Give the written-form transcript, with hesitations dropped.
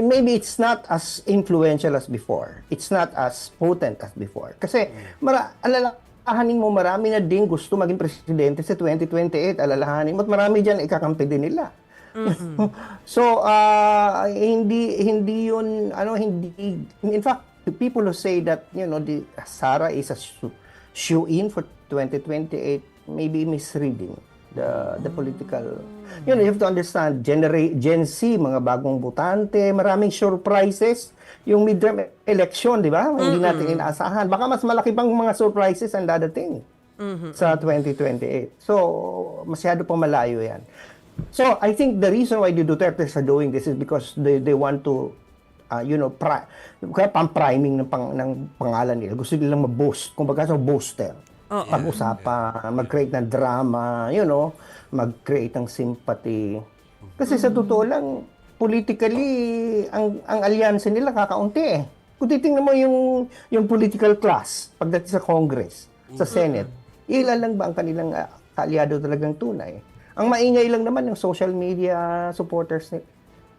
Maybe it's not as influential as before. It's not as potent as before. Kasi alalahanin mo, marami na din gusto maging presidente sa 2028. Alalahanin mo, at marami dyan ikakampi din nila. So, hindi yun, hindi, in fact, the people who say that, Sara is a shoe-in for 2028, maybe misreading the political. You have to understand, Gen Z, mga bagong botante, maraming surprises. Yung midterm election, di ba? Hindi natin inaasahan. Baka mas malaki pang mga surprises ang dadating sa 2028. So, masyado pa malayo yan. So, I think the reason why the Dutertes are doing this is because they want to, kaya pang-priming ng pangalan nila. Gusto nilang ma-boost. Kumbaga sa booster. Pag-usapan, mag-create ng drama, mag-create ng sympathy. Kasi sa totoo lang, politically, ang alyanse nila kakaunti eh. Kung titingnan mo yung political class pagdating sa Congress, sa Senate, ilan lang ba ang kanilang kaalyado talagang tunay? Ang maingay lang naman yung social media supporters nila.